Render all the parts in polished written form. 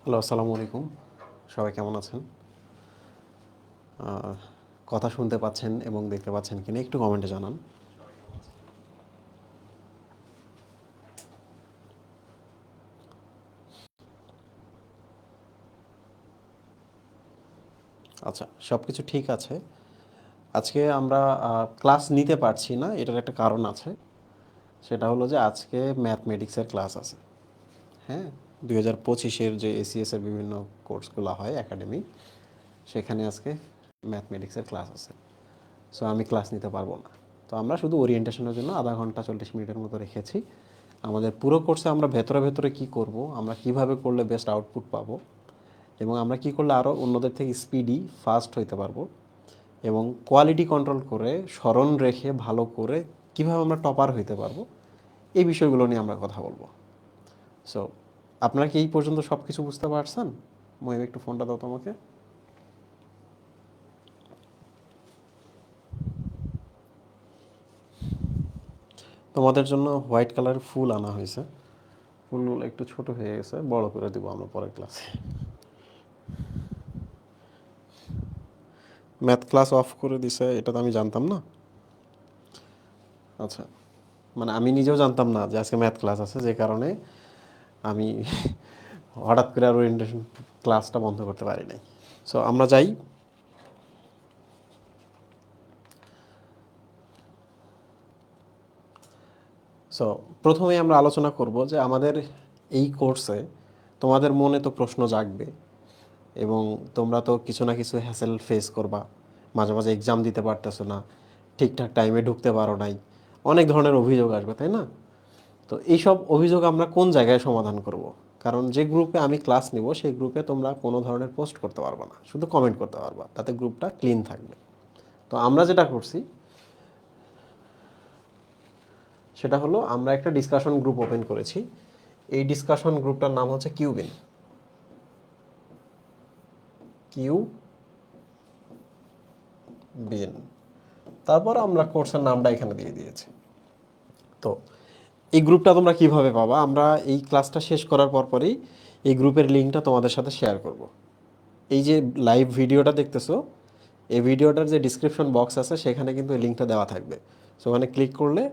Hello, আসসালামু আলাইকুম। সবাই কেমন আছেন? কথা শুনতে পাচ্ছেন এবং দেখতে পাচ্ছেন কিনা একটু কমেন্টে জানান। আচ্ছা, সব কিছু ঠিক আছে। আজকে আমরা ক্লাস নিতে পারছি না, এটার একটা কারণ আছে। সেটা হলো যে আজকে ম্যাথমেটিক্সের ক্লাস আছে। হ্যাঁ, 2025-এর যে এসিএসের বিভিন্ন কোর্সগুলো হয় একাডেমি, সেখানে আজকে ম্যাথমেটিক্সের ক্লাস আছে। সো আমি ক্লাস নিতে পারবো না। তো আমরা শুধু ওরিয়েন্টেশনের জন্য আধা ঘন্টা 40 মিনিটের মতো রেখেছি। আমাদের পুরো কোর্সে আমরা ভেতরে ভেতরে কী করব, আমরা কিভাবে করলে বেস্ট আউটপুট পাবো, এবং আমরা কী করলে আরও অন্যদের থেকে স্পিডি ফাস্ট হইতে পারবো, এবং কোয়ালিটি কন্ট্রোল করে স্মরণ রেখে ভালো করে কীভাবে আমরা টপার হইতে পারবো, এই বিষয়গুলো নিয়ে আমরা কথা বলবো। সো আপনারা কি এই পর্যন্ত সব কিছু বুঝতে পারছেন? মহিম, একটু ফোনটা দাও তোমাকে। তোমাদের জন্য হোয়াইট কালারের ফুল আনা হয়েছে। ফুলগুলো একটু ছোট হয়ে গেছে, বড় করে দিব আমরা পরের ক্লাসে। ম্যাথ ক্লাস অফ করে দিছে, এটা তো আমি জানতাম না। আচ্ছা, মানে আমি নিজেও জানতাম না যে আজকে ম্যাথ ক্লাস আছে, যে কারণে আমি হঠাৎ করে আর ওরিয়েন্টেশন ক্লাসটা বন্ধ করতে পারি নাই। সো আমরা যাই। সো প্রথমে আমরা আলোচনা করব যে আমাদের এই কোর্সে তোমাদের মনে তো প্রশ্ন জাগবে, এবং তোমরা তো কিছু না কিছু হ্যাসেল ফেস করবা। মাঝে মাঝে এক্সাম দিতে পারতেছো না, ঠিকঠাক টাইমে ঢুকতে পারো নাই, অনেক ধরনের অভিযোগ আসবে, তাই না? তো এইসব অভিযোগ আমরা কোন জায়গায় সমাধান করব? কারণ যে গ্রুপে আমি ক্লাস নিব সেই গ্রুপে তোমরা কোনো ধরনের পোস্ট করতে পারবে না, শুধু কমেন্ট করতে পারবা, তাতে গ্রুপটা ক্লিন থাকবে। তো আমরা যেটা করছি সেটা হলো, আমরা একটা ডিসকাশন গ্রুপ ওপেন করেছি। এই ডিসকাশন গ্রুপটার নাম হচ্ছে কিউবিন। কিউবিন। তারপর আমরা কোর্সের নামটা এখানে দিয়ে দিয়েছি। তো এই গ্রুপটা তোমরা কিভাবে পাবা? আমরা এই ক্লাসটা শেষ করার পরপরই এই গ্রুপের লিঙ্কটা তোমাদের সাথে শেয়ার করব। এই যে লাইভ ভিডিওটা দেখতেছো, এই ভিডিওটার যে ডিসক্রিপশন বক্স আছে সেখানে কিন্তু এই লিঙ্কটা দেওয়া থাকবে। সো ওখানে ক্লিক করলে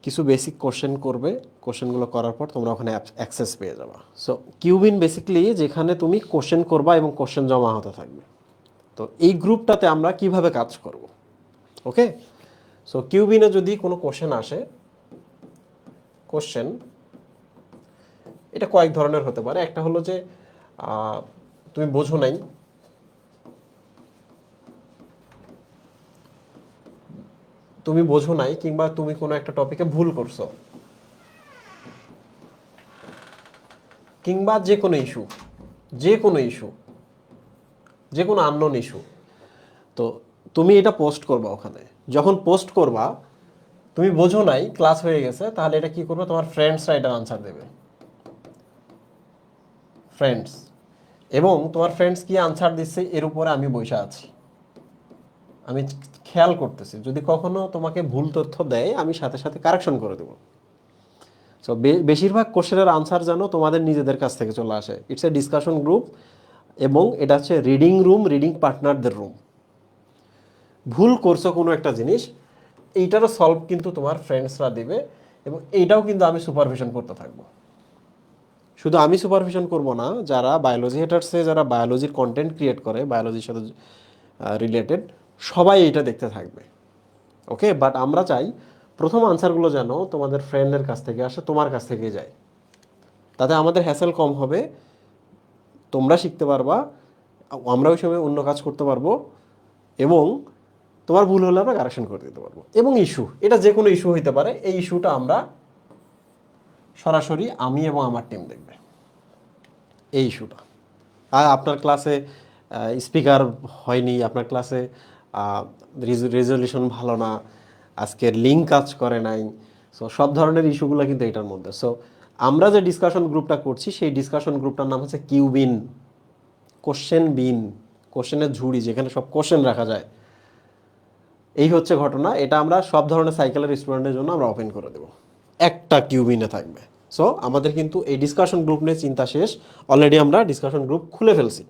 কিছু বেসিক কোশ্চেন করবে, কোশ্চেনগুলো করার পর তোমরা ওখানে অ্যাক্সেস পেয়ে যাবা। সো কিউবিন বেসিক্যালি যেখানে তুমি কোশ্চেন করবা এবং কোশ্চেন জমা হতে থাকবে। তো এই গ্রুপটাতে আমরা কিভাবে কাজ করব, ওকে? সো কিউবিনে যদি কোনো কোশ্চেন আসে, কোশ্চেন এটা কয়েক ধরনের হতে পারে। একটা হলো যে তুমি বোঝো নাই, কিংবা তুমি কোনো একটা টপিকে ভুল করছো, কিংবা যে কোনো ইস্যু, যে কোনো ইস্যু, যে কোনো আননোন ইস্যু। তো তুমি এটা পোস্ট করবা ওখানে। যখন পোস্ট করবা, তুমি বোঝো নাই, ক্লাস হয়ে গেছে, তাহলে এটা কি করবে, তোমার ফ্রেন্ডসরা এটার আনসার দেবে। ফ্রেন্ডস, এবং তোমার ফ্রেন্ডস কি আনসার দিচ্ছে এর উপরে আমি বসে আছি, আমি খেয়াল করতেছি। যদি কখনো তোমাকে ভুল তথ্য দেয়, আমি সাথে সাথে কারেকশন করে দেবো। সো বেশিরভাগ কোশ্চেনের আনসার যেন তোমাদের নিজেদের কাছ থেকে চলে আসে। ইটস এ ডিসকাশন গ্রুপ, এবং এটা হচ্ছে রিডিং রুম, রিডিং পার্টনারদের রুম। ভুল করছো কোনো একটা জিনিস, এইটারও সলভ কিন্তু তোমার ফ্রেন্ডসরা দিবে, এবং এইটাও কিন্তু আমি সুপারভিশন করতে থাকবো। শুধু আমি সুপারভিশন করব না, যারা বায়োলজি হেটার্সে যারা বায়োলজির কন্টেন্ট ক্রিয়েট করে, বায়োলজির সাথে রিলেটেড, সবাই এইটা দেখতে থাকবে, ওকে? বাট আমরা চাই প্রথম আনসারগুলো যেন তোমাদের ফ্রেন্ডের কাছ থেকে আসে, তোমার কাছ থেকে যায়। তাতে আমাদের হ্যাসেল কম হবে, তোমরা শিখতে পারবা, আমরা ওই সময় অন্য কাজ করতে পারবো, এবং তোমার ভুল হলে আমরা কারেকশন করে দিতে পারবো। এবং ইস্যু, এটা যে কোনো ইস্যু হইতে পারে, এই ইস্যুটা আমরা সরাসরি আমি এবং আমার টিম দেখবে, এই ইস্যুটা। আর আপনার ক্লাসে স্পিকার হয়নি, আপনার ক্লাসে রেজলিউশন ভালো না, আজকের লিঙ্ক কাজ করে নাই, সো সব ধরনের ইস্যুগুলো কিন্তু এটার মধ্যে। সো আমরা যে ডিসকাশন গ্রুপটা করছি, সেই ডিসকাশন গ্রুপটার নাম হচ্ছে কিউবিন, কোশ্চেন বিন, কোশ্চেনের ঝুড়ি, যেখানে সব কোশ্চেন রাখা যায়। এই হচ্ছে ঘটনা। এটা আমরা সব ধরনের সাইকেলের স্টুডেন্টের জন্য আমরা ওপেন করে দেবো, একটা কিউবিনে থাকবে। সো আমাদের কিন্তু এই ডিসকাশন গ্রুপ নিয়ে চিন্তা শেষ, অলরেডি আমরা ডিসকাশন গ্রুপ খুলে ফেলছি।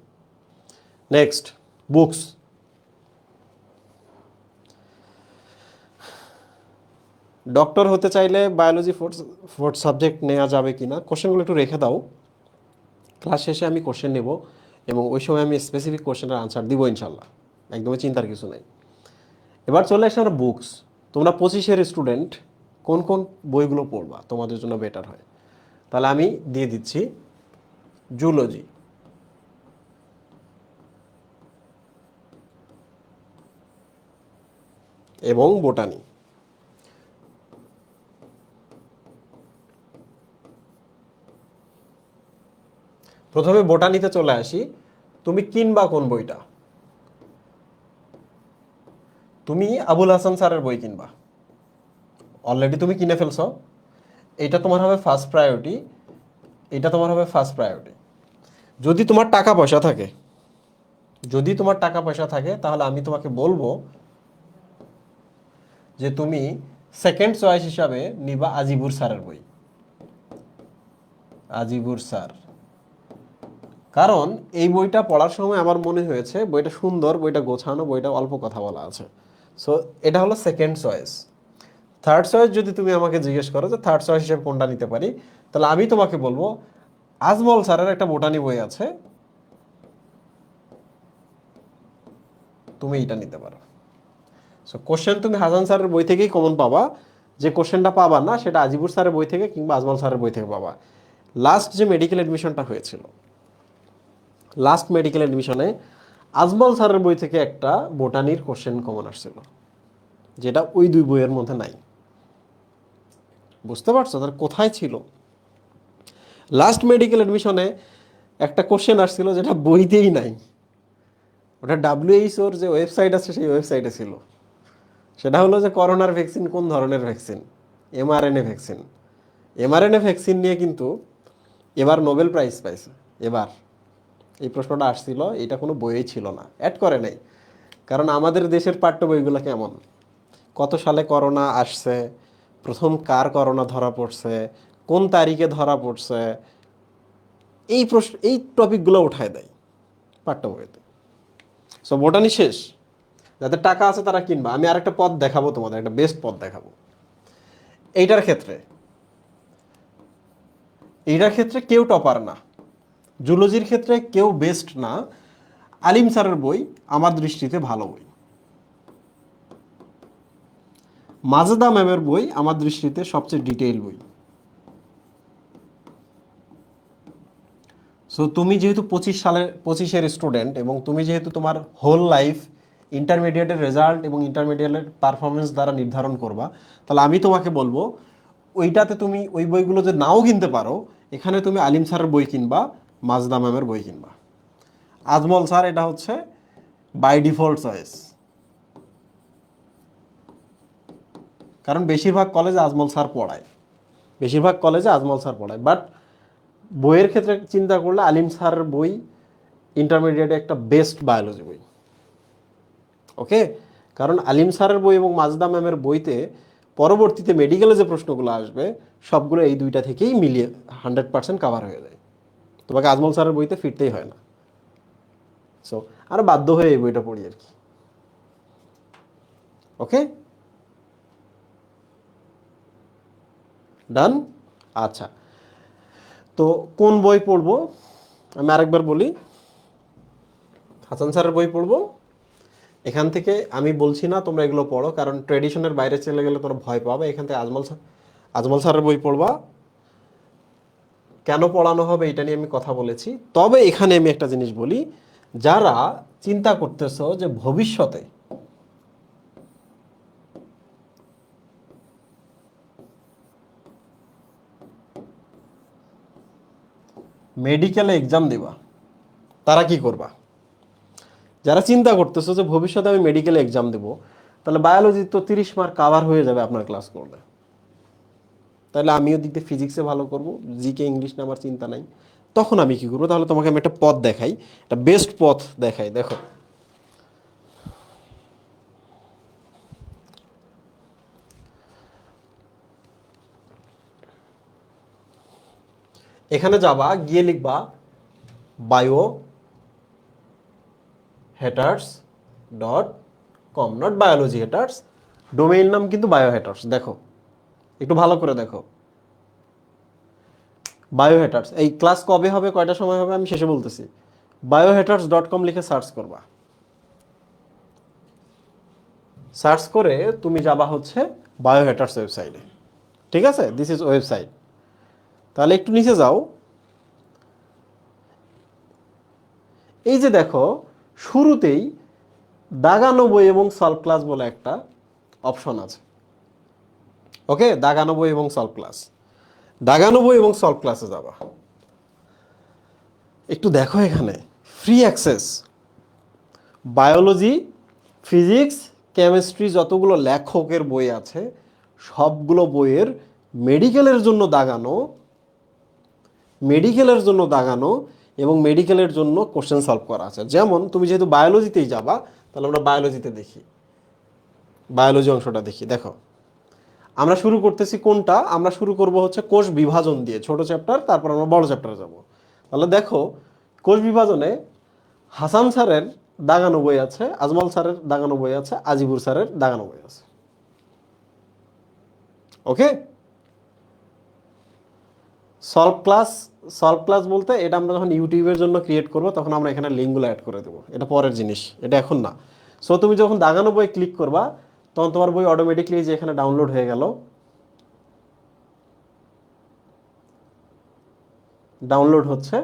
Next, books. ডক্টর হতে চাইলে বায়োলজি ফোর্থ সাবজেক্ট নেওয়া যাবে কি না, কোশ্চেনগুলো একটু রেখে দাও, ক্লাস শেষে আমি কোশ্চেন নেব এবং ওই সময় আমি স্পেসিফিক কোশ্চেনের আনসার দিব ইনশাল্লাহ, একদমই চিন্তার কিছু নেই। এবার চলে আসে আমরা বুকস। তোমরা 25-এর স্টুডেন্ট, কোন কোন বইগুলো পড়বা তোমাদের জন্য বেটার হয়? তাহলে আমি দিয়ে দিচ্ছি জুলজি, এবং বোটানি। প্রথমে বোটানিতে চলে আসি। তুমি কিনবা কোন বইটা? তুমি আবুল হাসান স্যারের বই কিনবা, অলরেডি তুমি কিনে ফেলছো, এটা তোমার হবে ফার্স্ট প্রায়োরিটি, এটা তোমার হবে ফার্স্ট প্রায়োরিটি। যদি তোমার টাকা পয়সা থাকে, যদি তোমার টাকা পয়সা থাকে তাহলে আমি তোমাকে বলবো যে তুমি সেকেন্ড চয়েস হিসাবে নিবা আজিবুর স্যারের বই, আজিবুর স্যার। কারণ এই বইটা পড়ার সময় আমার মনে হয়েছে বইটা সুন্দর, বইটা গোছানো, বইটা অল্প কথা বলা আছে। সো এটা হলো সেকেন্ড চয়েস। থার্ড চয়েস যদি তুমি আমাকে জিজ্ঞেস করো যে থার্ড চয়েস হিসেবে কোনটা নিতে পারি, তাহলে আমি তোমাকে বলবো আজমল স্যারের একটা বোটানি বই আছে, তুমি এটা নিতে পারো। সো কোশ্চেন তুমি হাসান স্যারের বই থেকেই কমন পাবা, যে কোশ্চেনটা পাবা না সেটা আজিবুর স্যারের বই থেকে কিংবা আজমল স্যারের বই থেকে পাবা। লাস্ট যে মেডিকেল এডমিশনটা হয়েছিল, লাস্ট মেডিকেল এডমিশনে আজমল স্যারের বই থেকে একটা বোটানির কোশ্চেন কমন আসছিল, যেটা ওই দুই বইয়ের মধ্যে নাই। বুঝতে পারছো তার কোথায় ছিল? লাস্ট মেডিকেল এডমিশনে একটা কোশ্চেন আসছিল যেটা বইতেই নাই, ওটা ডাব্লিউএইচওর যে ওয়েবসাইট আছে সেই ওয়েবসাইটে ছিল। সেটা হলো যে করোনার ভ্যাকসিন কোন ধরনের vaccine? MRNA vaccine. MRNA vaccine নিয়ে কিন্তু এবার নোবেল প্রাইজ পাইছে। এবার এই প্রশ্নটা আসছিল, এটা কোনো বইয়েই ছিল না, অ্যাড করে নাই। কারণ আমাদের দেশের পাঠ্য বইগুলো কেমন, কত সালে করোনা আসছে, প্রথম কার করোনা ধরা পড়ছে, কোন তারিখে ধরা পড়ছে, এই প্রশ্ন, এই টপিকগুলো উঠায় দেয় পাঠ্য বইতে। সো বোটানি শেষ। যাদের টাকা আছে তারা কিনবা। আমি আরেকটা পথ দেখাবো তোমাদের, একটা বেস্ট পথ দেখাবো। এইটার ক্ষেত্রে, এইটার ক্ষেত্রে কেউ টপার না, জুলজির ক্ষেত্রে কেউ বেস্ট না। আলিম স্যারের বই আমার দৃষ্টিতে ভালো বই, মাজেদা ম্যামের বই আমার দৃষ্টিতে সবচেয়ে ডিটেইল বই। সো তুমি যেহেতু 25-এর স্টুডেন্ট এবং তুমি যেহেতু তোমার হোল লাইফ ইন্টারমিডিয়েটের রেজাল্ট এবং ইন্টারমিডিয়েটের পারফরমেন্স দ্বারা নির্ধারণ করবা, তাহলে আমি তোমাকে বলবো ওইটাতে তুমি ওই বইগুলো যে নাও কিনতে পারো, এখানে তুমি আলিম স্যারের বই কিনবা, মাজদা ম্যামের বই কিনবা। আজমল স্যার এটা হচ্ছে বাই ডিফল্ট চয়েস, কারণ বেশিরভাগ কলেজে আজমল স্যার পড়ায়, বেশিরভাগ কলেজে আজমল স্যার পড়ায়। বাট বইয়ের ক্ষেত্রে চিন্তা করলে আলিম স্যারের বই ইন্টারমিডিয়েটে একটা বেস্ট বায়োলজি বই। ওকে, কারণ আলিম স্যারের বই এবং মাজদা ম্যামের বইতে পরবর্তীতে মেডিকেলে যে প্রশ্নগুলো আসবে সবগুলো এই দুইটা থেকেই মিলিয়ে 100% কাভার হয়ে যায়। তোমাকে আজমল স্যারের বইতে ফিরতেই হয় না। সো আর বাধ্য হয়ে এই বইটা পড়ি আর কি। ওকে, ডান। আচ্ছা, তো কোন বই পড়বো আমি আরেকবার বলি। হাসান স্যারের বই পড়বো। এখান থেকে আমি বলছি না তোমরা এগুলো পড়ো, কারণ ট্রেডিশনের বাইরে চলে গেলে তোমরা ভয় পাবে। এখান থেকে আজমল স্যারের বই পড়বা। কেন পড়ানো হবে এটা নিয়ে আমি কথা বলেছি। তবে এখানে আমি একটা জিনিস বলি, যারা চিন্তা করতেছো যে ভবিষ্যতে মেডিকেলে এক্সাম দিবা, তারা কি করবা? যারা চিন্তা করতেছো যে ভবিষ্যতে আমি মেডিকেলে এক্সাম দেবো, তাহলে বায়োলজি তো 30 মার্ক কাভার হয়ে যাবে আপনার ক্লাস করলে। তাহলে আমিও দিতে ফিজিক্সে ভালো করব, জিকে ইংলিশ নিয়ে আমার চিন্তা নাই। তখন আমি কি করবো? তাহলে তোমাকে আমি একটা পথ দেখাই, একটা বেস্ট পথ দেখাই। দেখো, এখানে যাবা, গিয়ে লিখবা bio haters dot com, not biology haters, domain নাম কিন্তু বায়ো হেটার্স। দেখো একটু ভালো করে দেখো, বায়ো হেটার্স। এই ক্লাস কবে হবে, কয়টা সময় হবে আমি শেষে বলতেছি। biohaters.com লিখে সার্চ করবা, সার্চ করে তুমি যাবা হচ্ছে বায়োহেটার্স ওয়েবসাইটে। ঠিক আছে, দিস ইজ ওয়েবসাইট। তাহলে একটু নিচে যাও, এই যে দেখো শুরুতেই দাগানো বই এবং সলভ ক্লাস বলে একটা অপশন আছে। ওকে, দাগানো বই এবং সলভ ক্লাস, দাগানো বই এবং সলভ ক্লাসে যাবা। একটু দেখো এখানে free access, biology, physics, chemistry যতগুলো লেখকের বই আছে সবগুলো বইয়ের মেডিকেলের জন্য দাগানো, মেডিকেলের জন্য দাগানো এবং মেডিকেলের জন্য কোশ্চেন সলভ করা আছে। যেমন তুমি যেহেতু বায়োলজিতেই যাবা, তাহলে আমরা বায়োলজিতে দেখি, বায়োলজি অংশটা দেখি। দেখো আমরা শুরু করতেছি কোনটা, আমরা শুরু করব হচ্ছে কোষ বিভাজন দিয়ে, ছোট চ্যাপ্টার, তারপর আমরা বড় চ্যাপ্টারে যাব। তাহলে দেখো কোষ বিভাজনে হাসান স্যারের দাগানো বই আছে, আজমল স্যারের দাগানো বই আছে, আজিবুর স্যারের দাগানো বই আছে। ওকে, সলভ ক্লাস, সলভ ক্লাস বলতে এটা আমরা যখন ইউটিউবের জন্য ক্রিয়েট করব তখন আমরা এখানে লিঙ্কগুলো অ্যাড করে দেবো, এটা পরের জিনিস, এটা এখন না। সো তুমি যখন দাগানো বই ক্লিক করবা তখন তোমার বই অটোমেটিকলি যে এখানে ডাউনলোড হয়ে গেল, ডাউনলোড হচ্ছে,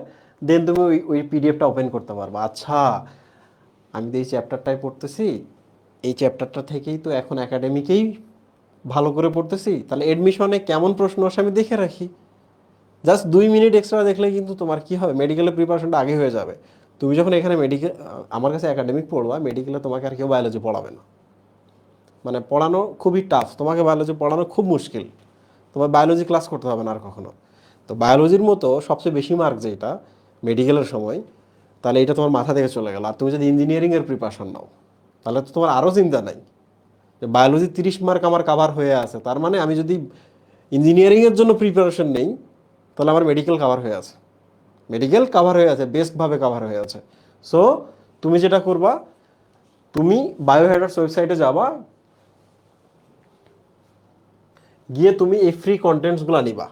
দেন তুমি ওই ওই পিডিএফটা ওপেন করতে পারবা। আচ্ছা, আমি তো এই চ্যাপ্টারটাই পড়তেছি, এই চ্যাপ্টারটা থেকেই তো এখন একাডেমিকেই ভালো করে পড়তেছি, তাহলে এডমিশনে কেমন প্রশ্ন আসে আমি দেখে রাখি। জাস্ট 2 মিনিট এক্সট্রা দেখলে কিন্তু তোমার কি হবে, মেডিকেলের প্রিপারেশনটা আগে হয়ে যাবে। তুমি যখন এখানে মেডিকেল, আমার কাছে একাডেমিক পড়বা, মেডিকেলে তোমাকে আর কেউ বায়োলজি পড়াবে না, মানে পড়ানো খুবই টাফ, তোমাকে বায়োলজি পড়ানো খুব মুশকিল, তোমার বায়োলজি ক্লাস করতে হবে না আর কখনো। তো বায়োলজির মতো সবচেয়ে বেশি মার্ক যেটা মেডিকেলের সময়, তাহলে এটা তোমার মাথা থেকে চলে গেল। আর তুমি যদি ইঞ্জিনিয়ারিংয়ের প্রিপারেশন নাও তাহলে তো তোমার আরও চিন্তা নাই, যে বায়োলজি 30 মার্ক আমার কাভার হয়ে আছে, তার মানে আমি যদি ইঞ্জিনিয়ারিংয়ের জন্য প্রিপারেশন নেই তাহলে আমার মেডিকেল কাভার হয়ে আছে, মেডিকেল কাভার হয়ে আছে, বেস্টভাবে কাভার হয়ে আছে। সো তুমি যেটা করবা, তুমি বায়োহেডার্স ওয়েবসাইটে যাবা, গিয়ে তুমি এই ফ্রি কন্টেন্টসগুলো নিবা।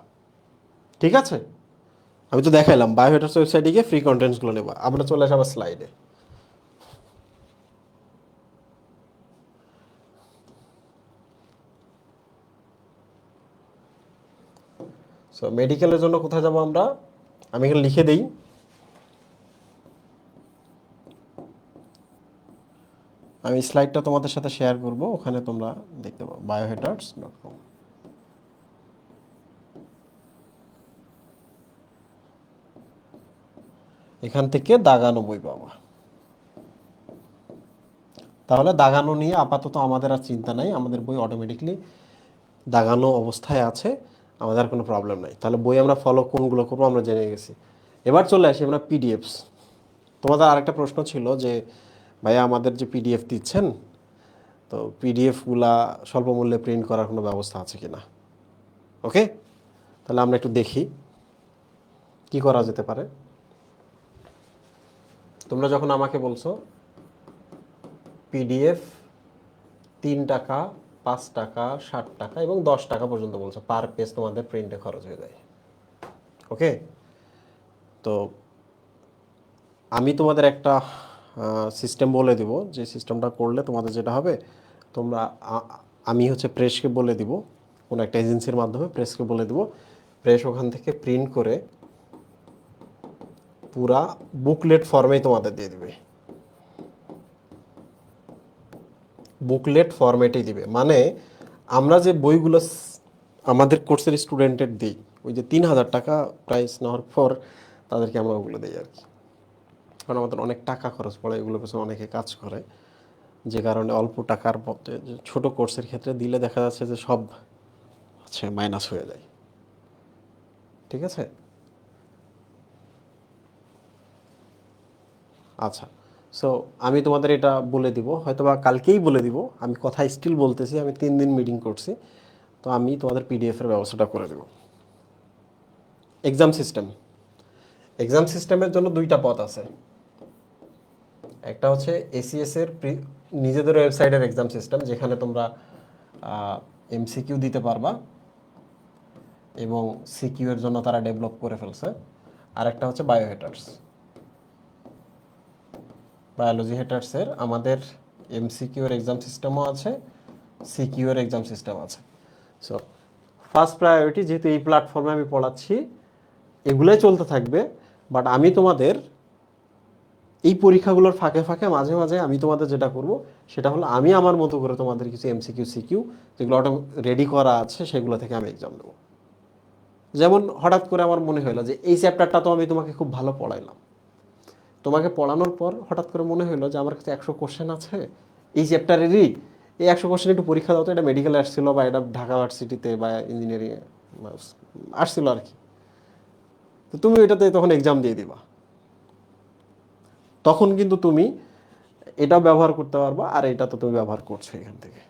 ঠিক আছে, আমি তো দেখাইলাম বায়োহেডার্স ওয়েবসাইটে গিয়ে ফ্রি কন্টেন্টসগুলো নেবা। আমরা চলে আসবো স্লাইডে। সো মেডিকেলের জন্য কোথায় যাব আমরা, আমি এখানে লিখে দিই, আমি স্লাইডটা তোমাদের সাথে শেয়ার করব, ওখানে তোমরা দেখতে পাবো biohatters.com। এখান থেকে দাগানো বই পাবা। তাহলে দাগানো নিয়ে আপাতত আমাদের আর চিন্তা নাই, আমাদের বই অটোমেটিকলি দাগানো অবস্থায় আছে, আমাদের আর কোনো প্রবলেম নাই। তাহলে বই আমরা ফলো কোনগুলো করবো আমরা জেনে গেছি। এবার চলে আসি আমরা পিডিএফস। তোমাদের আরেকটা প্রশ্ন ছিল যে ভাইয়া আমাদের যে পিডিএফ দিচ্ছেন, তো পিডিএফগুলা স্বল্প মূল্যে প্রিন্ট করার কোনো ব্যবস্থা আছে কি না। ওকে, তাহলে আমরা একটু দেখি কি করা যেতে পারে। তোমরা যখন আমাকে বলছো পিডিএফ 3 টাকা, 5 টাকা, 60 টাকা এবং 10 টাকা পর্যন্ত বলছো পার পেজ তোমাদের প্রিন্টে খরচ হয়ে যায়। ওকে, তো আমি তোমাদের একটা সিস্টেম বলে দিব, যে সিস্টেমটা করলে তোমাদের যেটা হবে, তোমরা আমি হচ্ছে প্রেসকে বলে দিব, কোনো একটা এজেন্সির মাধ্যমে প্রেসকে বলে দিব, প্রেস ওখান থেকে প্রিন্ট করে পুরা বুকলেট ফর্মেই তোমাদের দিয়ে দিবে, বুকলেট ফরম্যাটেই দিবে। মানে আমরা যে বইগুলো আমাদের কোর্সের স্টুডেন্টের দিই, ওই যে 3000 টাকা প্রাইস নেওয়ার পর তাদেরকে আমরা ওগুলো দিই আর কি, কারণ আমাদের অনেক টাকা খরচ পড়ে, এগুলোর পেছনে অনেকে কাজ করে, যে কারণে অল্প টাকার মধ্যে ছোটো কোর্সের ক্ষেত্রে দিলে দেখা যাচ্ছে যে সব হচ্ছে মাইনাস হয়ে যায়। ঠিক আছে, আচ্ছা। সো আমি তোমাদের এটা বলে দিব, হয়তো বা কালকেই বলে দিব, আমি কথা স্টিল বলতেছি, আমি 3 দিন মিটিং করছি, তো আমি তোমাদের পিডিএফের ব্যবস্থাটা করে দেব। এক্সাম সিস্টেম এক্সাম সিস্টেমের জন্য দুইটা পথ আছে। একটা হচ্ছে এসিএস এর নিজেদের ওয়েবসাইটের এক্সাম সিস্টেম, যেখানে তোমরা এমসিকিউ দিতে পারবা এবং সিকিউ এর জন্য তারা ডেভেলপ করে ফেলছে। আর একটা হচ্ছে বায়ো হেটার্স, বায়োলজি হেটার্সের আমাদের এমসিকিউ এর এক্সাম সিস্টেমও আছে, সিকিউ এর এক্সাম সিস্টেম আছে। সো ফার্স্ট প্রায়োরিটি, যেহেতু এই প্ল্যাটফর্মে আমি পড়াচ্ছি, এগুলোই চলতে থাকবে। বাট আমি তোমাদের এই পরীক্ষাগুলোর ফাঁকে ফাঁকে মাঝে মাঝে আমি তোমাদের যেটা করব সেটা হলো, আমি আমার মতো করে তোমাদের কিছু এমসিকিউ সিকিউ যেগুলো রেডি করা আছে সেগুলো থেকে আমি এক্সাম দেবো। যেমন হঠাৎ করে আমার মনে হলো যে এই চ্যাপ্টারটা তো আমি তোমাকে খুব ভালো পড়াইলাম, তোমাকে পড়ানোর পর হঠাৎ করে মনে হলো যে আমার কাছে 100 কোশ্চেন আছে এই চ্যাপ্টারেরই, এই 100 কোশ্চেন একটু পরীক্ষা দাও তো, এটা মেডিকেলে আসছিল বা এটা ঢাকা ভার্সিটিতে বা ইঞ্জিনিয়ারিং আসছিল আর কি, তো তুমি ওইটাতে তখন এক্সাম দিয়ে দিবা। তখন কিন্তু তুমি এটাও ব্যবহার করতে পারবা, আর এটা তো তুমি ব্যবহার করছো এখান থেকে।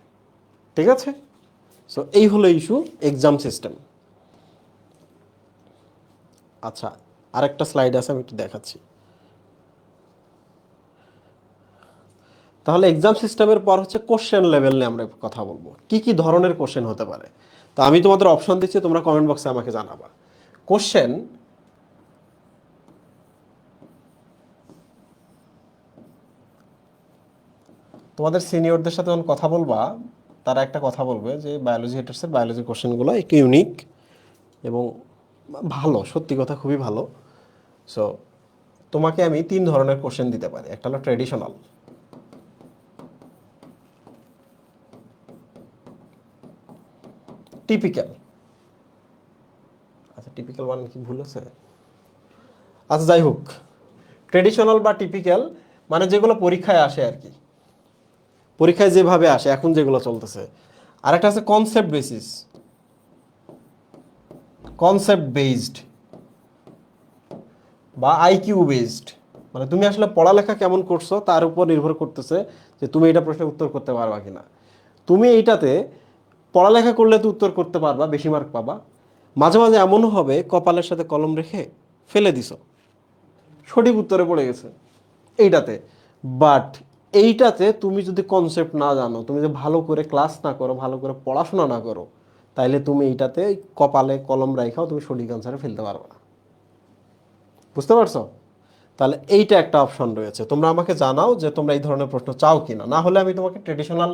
ঠিক আছে? সো এই হলো ইস্যু এক্সাম সিস্টেম। আচ্ছা, আরেকটা স্লাইড আছে, আমি একটু দেখাচ্ছি। তাহলে এক্সাম সিস্টেমের পর হচ্ছে কোশ্চেন লেভেল নিয়ে আমরা কথা বলবো, কি কি ধরনের কোশ্চেন হতে পারে। তো আমি তোমাদের অপশন দিচ্ছি, তোমরা কমেন্ট বক্সে আমাকে জানাবা। কোশ্চেন তোমাদের সিনিয়রদের সাথে যখন কথা বলবা, তারা একটা কথা বলবে যে বায়োলজি হেটার্সের বায়োলজি কোশ্চেনগুলো একটু ইউনিক এবং ভালো, সত্যি কথা খুবই ভালো। সো তোমাকে আমি 3 ধরনের কোশ্চেন দিতে পারি। একটা হলো ট্রেডিশনাল, টিপিক্যাল। আচ্ছা, টিপিক্যাল মানে কি ভুল আছে? আচ্ছা যাই হোক, ট্রেডিশনাল বা টিপিক্যাল মানে যেগুলো পরীক্ষায় আসে আর কি, পরীক্ষায় যেভাবে আসে এখন যেগুলো চলতেছে। আরেকটা আছে কনসেপ্ট বেসিস, কনসেপ্ট বেসড বা আইকিউ বেসড, মানে তুমি আসলে পড়ালেখা কেমন করছো তার উপর নির্ভর করতেছে যে তুমি এটা প্রশ্নের উত্তর করতে পারবা কিনা। তুমি এইটাতে পড়ালেখা করলে তো উত্তর করতে পারবা, বেশি মার্ক পাবা। মাঝে মাঝে এমনও হবে কপালের সাথে কলম রেখে ফেলে দিছো, সঠিক উত্তরে পড়ে গেছে এইটাতে। বাট এইটাতে তুমি যদি কনসেপ্ট না জানো, তুমি যদি ভালো করে ক্লাস না করো, ভালো করে পড়াশোনা না করো, তাইলে তুমি এইটাতে কপালে কলম রাখাও তুমি সঠিক আনসারে ফেলতে পারবে না। বুঝতে পারছো? তাহলে এইটা একটা অপশন রয়েছে। তোমরা আমাকে জানাও যে তোমরা এই ধরনের প্রশ্ন চাও কিনা, না হলে আমি তোমাকে ট্রেডিশনাল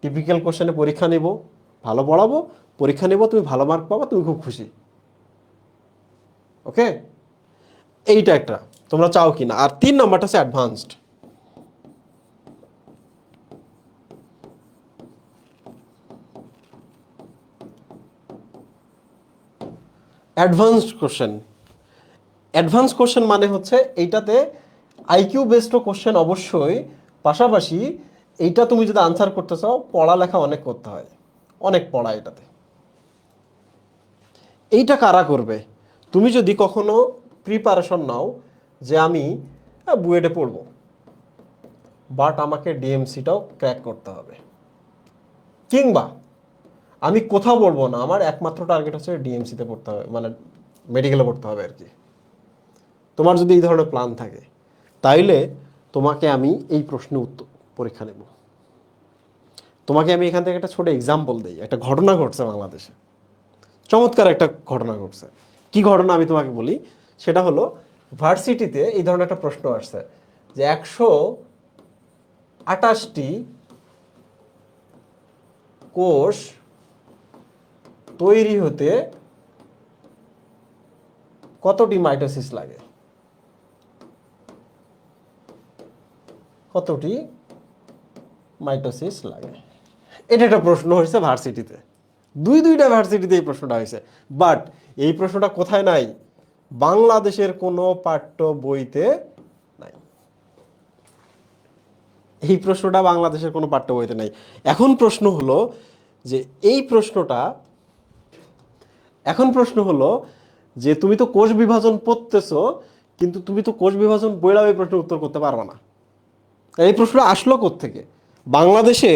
টিপিক্যাল কোশ্চেনে পরীক্ষা নেব, ভালো পড়াবো, পরীক্ষা নেব, তুমি ভালো মার্ক পাবা, তুমি খুব খুশি। ওকে, এইটা একটা তোমরা চাও কিনা। আর 3 নাম্বারটা হচ্ছে advanced. Advanced question, advance question মানে হচ্ছে এইটাতে আইকিউ বেসড কোশ্চেন অবশ্যই, পাশাপাশি এইটা তুমি যদি আনসার করতে চাও পড়ালেখা অনেক করতে হয়, অনেক পড়া এটাতে। এইটা কারা করবে? তুমি যদি কখনো প্রিপারেশন নাও যে আমি বুয়েটে পড়বো, বাট আমাকে ডিএমসিটাও ক্র্যাক করতে হবে, কিংবা আমি কোথাও পড়বো না, আমার একমাত্র টার্গেট হচ্ছে ডিএমসিতে পড়তে হবে, মানে মেডিকেলে পড়তে হবে আর কি। তোমার যদি এই ধরনের প্ল্যান থাকে, তাইলে তোমাকে আমি এই প্রশ্নের উত্তর পরীক্ষা নেব। তোমাকে আমি এখান থেকে একটা ছোট এক্সাম্পল দিই। একটা ঘটনা ঘটছে বাংলাদেশে, চমৎকার একটা ঘটনা ঘটছে। কি ঘটনা আমি তোমাকে বলি, সেটা হলো ভার্সিটিতে এই ধরনের একটা প্রশ্ন আসছে যে 128টি কোষ তৈরি হতে কতটি মাইটোসিস লাগে, কতটি মাইটোসিস লাগে। এটা একটা প্রশ্ন হয়েছে ভার্সিটিতে, দুইটা ভার্সিটিতে এই প্রশ্নটা হয়েছে। বাট এই প্রশ্নটা কোথায় নাই? বাংলাদেশের কোনো পাঠ্য বইতে নাই। এই প্রশ্নটা বাংলাদেশের কোনো পাঠ্য বইতে নাই। এখন প্রশ্ন হলো যে এই প্রশ্নটা, এখন প্রশ্ন হলো যে তুমি তো কোষ বিভাজন পড়তেছো, কিন্তু তুমি তো কোষ বিভাজন বইটাও এই প্রশ্নের উত্তর করতে পারবে না। এই প্রশ্ন আসলো কোত্থেকে? বাংলাদেশে,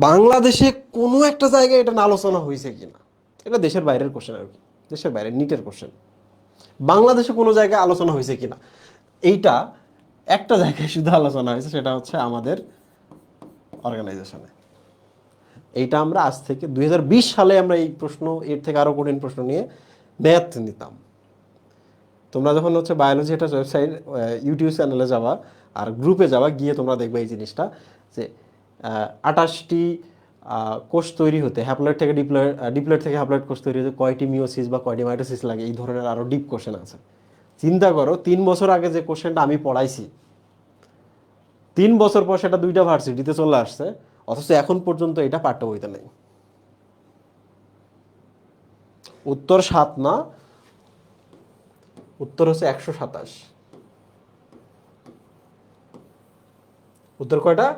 বাংলাদেশে কোনো একটা জায়গায় এটা আলোচনা হয়েছে কিনা? এটা দেশের বাইরের কোশ্চেন আর কি, দেশের বাইরে নিটের কোশ্চেন। বাংলাদেশে কোনো জায়গায় আলোচনা হয়েছে কিনা, এইটা একটা জায়গায় শুধু আলোচনা হয়েছে, সেটা হচ্ছে আমাদের অর্গানাইজেশনে। এইটা আমরা আজ থেকে 2020 সালে আমরা এই প্রশ্ন, এর থেকে আরো কঠিন প্রশ্ন নিয়ে ম্যাথ নিতাম। তোমরা যখন হচ্ছে বায়োলজি এটা ওয়েবসাইট ইউটিউব চ্যানেলে যাবা আর গ্রুপে যাবা, গিয়ে তোমরা দেখবে এই জিনিসটা যে 28টি কোষ তৈরি হতে, হ্যাপ্লয়েড থেকে ডিপ্লয়েড থেকে হ্যাপ্লয়েড কোষ তৈরি হতে কয়টি মিওসিস বা কয়টি মাইটোসিস লাগে, এই ধরনের আরো ডিপ কোশ্চেন আছে। চিন্তা করো 3 বছর আগে যে কোশ্চেনটা আমি পড়াইছি, 3 বছর পর সেটা 2টা ভার্সিটিতে চলে আসছে, অথচ এখন পর্যন্ত এটা পাঠ্য বইতে নেই। উত্তর 7 না, উত্তর হচ্ছে 127। উত্তর কয়টা?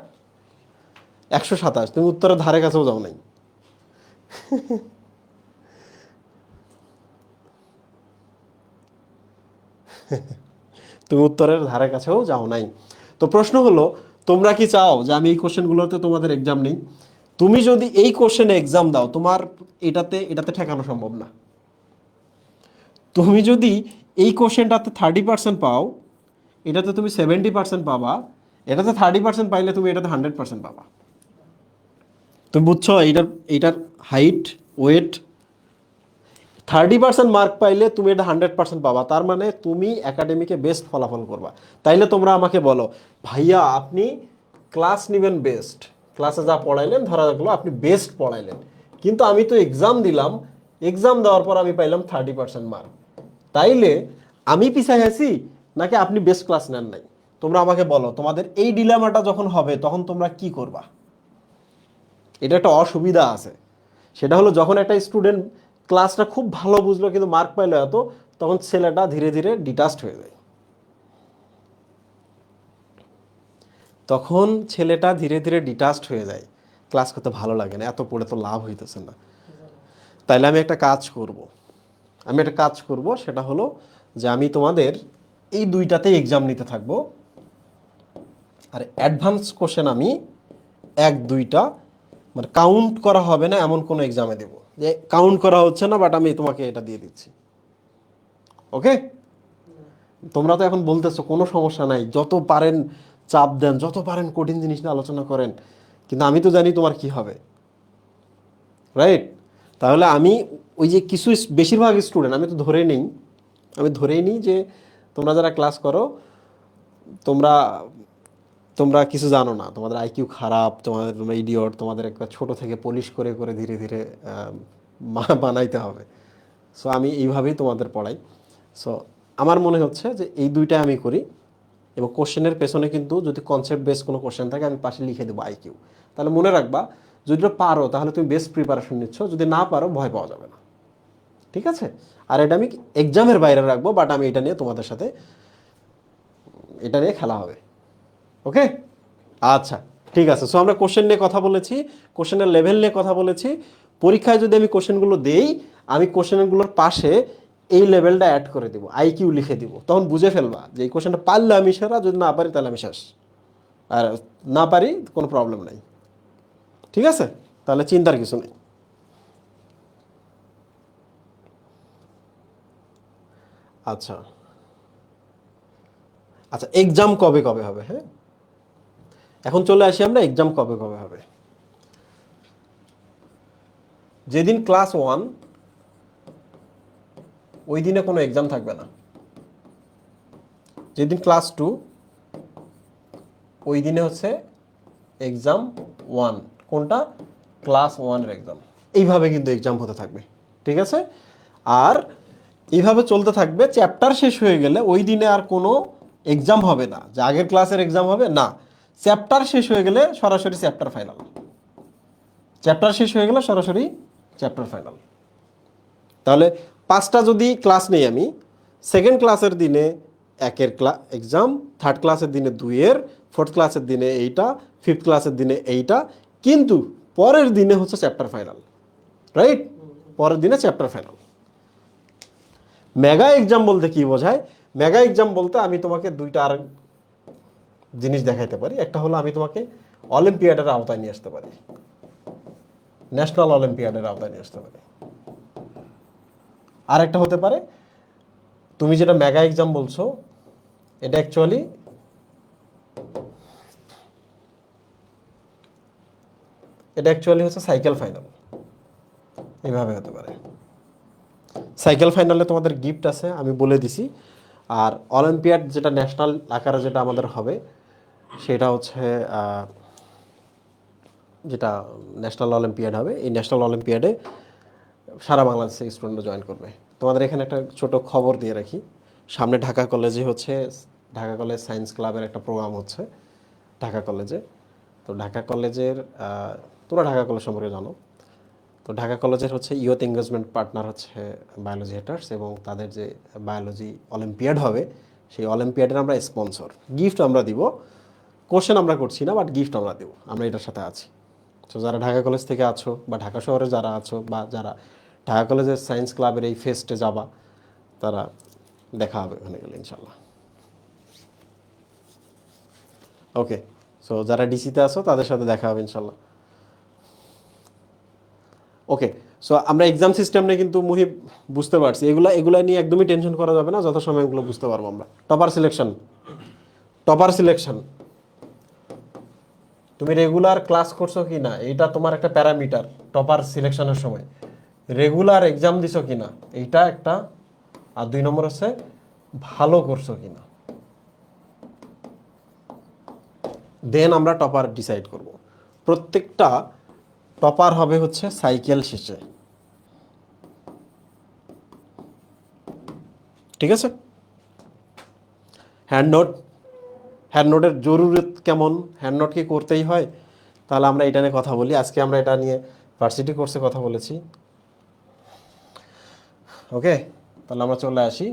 127। তুমি উত্তরের ধারে কাছেও যাও নাই। তুমি উত্তরের ধারে কাছেও যাও নাই। তো প্রশ্ন হলো, তোমরা কি চাও যে আমি এই কোশ্চেনগুলোতে তোমাদের এক্সাম নিই? তুমি যদি এই কোশ্চেনে এক্সাম দাও, তোমার এটাতে ঠেকানো সম্ভব না। তুমি যদি এই কোশ্চেনটাতে 30% পাও, এটাতে তুমি 70% পাবা, এটাতে 30% পাইলে তুমি এটাতে 100% পাবা। তুমি বুঝছো? এইটার হাইট, ওয়েট, 30% মার্ক পাইলে তুমি এটা 100% পাবা। তার মানে তুমি একাডেমিকে বেস্ট ফলাফল করবা। তাইলে তোমরা আমাকে বলো, ভাইয়া আপনি ক্লাস নেবেন বেস্ট, ক্লাসে যা পড়াইলেন ধরা রাখলো আপনি বেস্ট পড়াইলেন, কিন্তু আমি তো এক্সাম দিলাম, এক্সাম দেওয়ার পর আমি পাইলাম 30% মার্ক। তাইলে আমি পিছাই আছি নাকি আপনি বেস্ট ক্লাস নেন নাই? তোমরা আমাকে বলো, তোমাদের এই ডিলেমাটা যখন হবে তখন তোমরা কি করবা? এটা একটা অসুবিধা আছে, সেটা হলো যখন একটা স্টুডেন্ট ক্লাসটা খুব ভালো বুঝলো কিন্তু মার্ক পাইলো এত, তখন ছেলেটা ধীরে ধীরে ডিটাচড হয়ে যায়। তখন ছেলেটা ধীরে ধীরে ডিটাচড হয়ে যায়, ক্লাস করতে ভালো লাগে না, এত পড়ে তো লাভ হইতেছে না। তাইলে আমি একটা কাজ করব, সেটা হলো যে আমি তোমাদের এই দুইটাতেই এক্সাম নিতে থাকবো, আর অ্যাডভান্স কোশ্চেন আমি 1-2টা, মানে কাউন্ট করা হবে না এমন কোনো এক্সামে দেবো, যে কাউন্ট করা হচ্ছে না বাট আমি তোমাকে এটা দিয়ে দিচ্ছি। ওকে? তোমরা তো এখন বলতেছো কোনো সমস্যা নাই, যত পারেন চাপ দেন, যত পারেন কঠিন জিনিস নিয়ে আলোচনা করেন, কিন্তু আমি তো জানি তোমার কি হবে, রাইট? তাহলে আমি ওই যে কিছু বেশিরভাগ স্টুডেন্ট আমি ধরেই নিই যে তোমরা যারা ক্লাস করো, তোমরা তোমরা কিছু জানো না, তোমাদের আইকিউ খারাপ, তোমরা ইডিয়ট, তোমাদের একটা ছোট থেকে পলিশ করে করে ধীরে ধীরে বানাইতে হবে। সো আমি এইভাবেই তোমাদের পড়াই। সো আমার মনে হচ্ছে যে এই দুইটাই আমি করি, এবং কোশ্চেনের পেছনে কিন্তু যদি কনসেপ্ট বেস কোনো কোশ্চেন থাকে আমি পাশে লিখে দেবো আইকিউ। তাহলে মনে রাখবা, যদি পারো তাহলে তুমি বেস্ট প্রিপারেশন নিচ্ছ, যদি না পারো ভয় পাওয়া যাবে না। ঠিক আছে? আর এটা আমি এক্সামের বাইরে রাখবো, বাট আমি এটা নিয়ে তোমাদের সাথে এটা নিয়ে খেলা হবে। ওকে? আচ্ছা, ঠিক আছে। সো আমরা কোশ্চেন নিয়ে কথা বলেছি, কোশ্চেনের লেভেল নিয়ে কথা বলেছি। পরীক্ষায় যদি আমি কোশ্চেনগুলো দেই, আমি কোশ্চেনগুলোর পাশে এই লেভেলটা অ্যাড করে দিব, আইকিউ লিখে দিব, তখন বুঝে ফেলবা যে এই কোশ্চেনটা পারলে আমি সেরা, যদি না পারি তাহলে আমি শেষ। আর না পারি কোনো প্রবলেম নাই। ঠিক আছে? তাহলে চিন্তার কিছু নেই। আচ্ছা আচ্ছা, এক্সাম কবে কবে হবে? হ্যাঁ, এখন চলে আসি আমরা এক্সাম কবে কবে হবে। যেদিন ক্লাস 1, ওই দিনে কোনো এক্সাম থাকবে না। যেদিন ক্লাস 2, ওই দিনে হচ্ছে এক্সাম 1। কোনটা? ক্লাস 1-এর এক্সাম। এইভাবে কিন্তু এক্সাম হতে থাকবে। ঠিক আছে? আর এইভাবে চলতে থাকবে, চ্যাপ্টার শেষ হয়ে গেলে ওই দিনে আর কোনো এক্সাম হবে না, যে আগের ক্লাসের এক্সাম হবে না। চ্যাপ্টার শেষ হয়ে গেলে সরাসরি চ্যাপ্টার ফাইনাল। চ্যাপ্টার শেষ হয়ে গেলে সরাসরি চ্যাপ্টার ফাইনাল। তাহলে 5টা যদি ক্লাস নেই আমি, সেকেন্ড ক্লাসের দিনে 1-এর এক্সাম, থার্ড ক্লাসের দিনে 2-এর, ফোর্থ ক্লাসের দিনে এইটা, ফিফথ ক্লাসের দিনে এইটা, কিন্তু পরের দিনে হচ্ছে চ্যাপ্টার ফাইনাল। রাইট? পরের দিনে চ্যাপ্টার ফাইনাল। মেগা এক্সাম বলতে কি বোঝায়? মেগা এক্সাম বলতে আমি তোমাকে 2টা আর জিনিস দেখাইতে পারি। একটা হলো আমি তোমাকে অলিম্পিয়াডের আওতায় নিয়ে আসতে পারি, ন্যাশনাল অলিম্পিয়াডের আওতায় নিয়ে আসতে পারি। আর একটা হতে পারে তুমি যেটা মেগা এক্সাম বলছো, এটা অ্যাকচুয়ালি হচ্ছে সাইকেল ফাইনাল। এইভাবে হতে পারে। সাইকেল ফাইনালে তোমাদের গিফট আছে, আমি বলে দিছি। আর অলিম্পিয়াড যেটা ন্যাশনাল আকারে যেটা আমাদের হবে, সেটা হচ্ছে যেটা ন্যাশনাল অলিম্পিয়াড হবে, এই ন্যাশনাল অলিম্পিয়াডে সারা বাংলাদেশে স্টুডেন্টরা জয়েন করবে। তোমাদের এখানে একটা ছোট খবর দিয়ে রাখি, সামনে ঢাকা কলেজে হচ্ছে ঢাকা কলেজ সায়েন্স ক্লাবের একটা প্রোগ্রাম হচ্ছে ঢাকা কলেজে। তো ঢাকা কলেজের তোমরা ঢাকা কলেজ সম্পর্কে জানো, তো ঢাকা কলেজের হচ্ছে ইয়ুথ এঙ্গেজমেন্ট পার্টনার হচ্ছে বায়োলজি হেটার্স, এবং তাদের যে বায়োলজি অলিম্পিয়াড হবে, সেই অলিম্পিয়াডের আমরা স্পন্সর। গিফট আমরা দিব, কোশ্চেন আমরা করছি না, বাট গিফট আমরা দেবো, আমরা এটার সাথে আছি। তো যারা ঢাকা কলেজ থেকে আছো বা ঢাকা শহরে যারা আছো বা যারা ঢাকা কলেজের সায়েন্স ক্লাবের এই ফেস্টে যাবা, তারা দেখা হবে ওখানে গেলে ইনশাল্লাহ। ওকে, সো যারা ডিসিতে আছো তাদের সাথে দেখা হবে ইনশাল্লাহ। ওকে, সো আমরা এক্সাম সিস্টেম নিয়ে কিন্তু মুহিব বুঝতে পারছি, এগুলা নিয়ে একদমই টেনশন করা যাবে না, যথাসময় এগুলো বুঝতে পারবো আমরা। টপার সিলেকশন, তুমি রেগুলার ক্লাস করছো কি না, এইটা তোমার একটা প্যারামিটার। টপার সিলেকশনের সময় রেগুলার এক্সাম দিছো কি না, এইটা একটা। আর 2 নম্বর হচ্ছে ভালো করছো কি না, দেন আমরা টপার ডিসাইড করব। প্রত্যেকটা টপার হবে হচ্ছে সাইকেল শেষে, ঠিক আছে? হ্যান্ড নোটের জরুরত কেমন, হ্যান্ড নোট কি করতেই হয়? তাহলে আমরা এটা নিয়ে কথা বলি। আজকে আমরা এটা নিয়ে ভার্সিটি কোর্সে কথা বলেছি। ওকে, তাহলে আমরা চলে আসি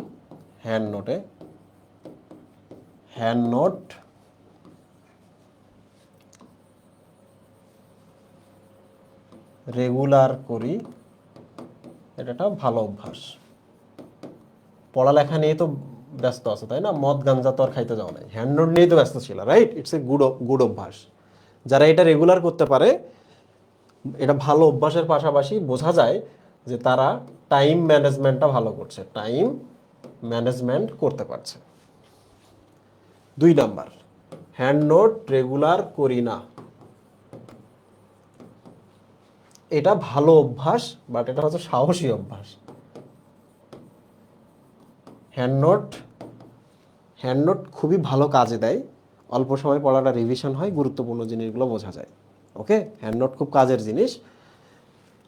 হ্যান্ড নোটে। হ্যান্ড নোট রেগুলার করি, এটা একটা ভালো অভ্যাস। পড়ালেখা নিয়ে তো ব্যস্ত আছে, তাই না? মদ গাঞ্জা তো আর খাইতে যাও নাই, হ্যান্ড নোট নিয়েই তো ব্যস্ত ছিল, রাইট? ইটস এ গুড অভ্যাস। যারা এটা রেগুলার করতে পারে, এটা ভালো অভ্যাসের পাশাপাশি বোঝা যায় যে তারা টাইম ম্যানেজমেন্টটা ভালো করছে, টাইম ম্যানেজমেন্ট করতে পারছে। 2 নাম্বার, হ্যান্ড নোট রেগুলার করি না, এটা ভালো অভ্যাস, বাট এটা হচ্ছে সাহসী অভ্যাস। হ্যান্ড নোট খুবই ভালো কাজে দেয়, অল্প সময় পড়াটা রিভিশন হয়, গুরুত্বপূর্ণ জিনিসগুলো বোঝা যায়। ওকে, হ্যান্ড নোট খুব কাজের জিনিস।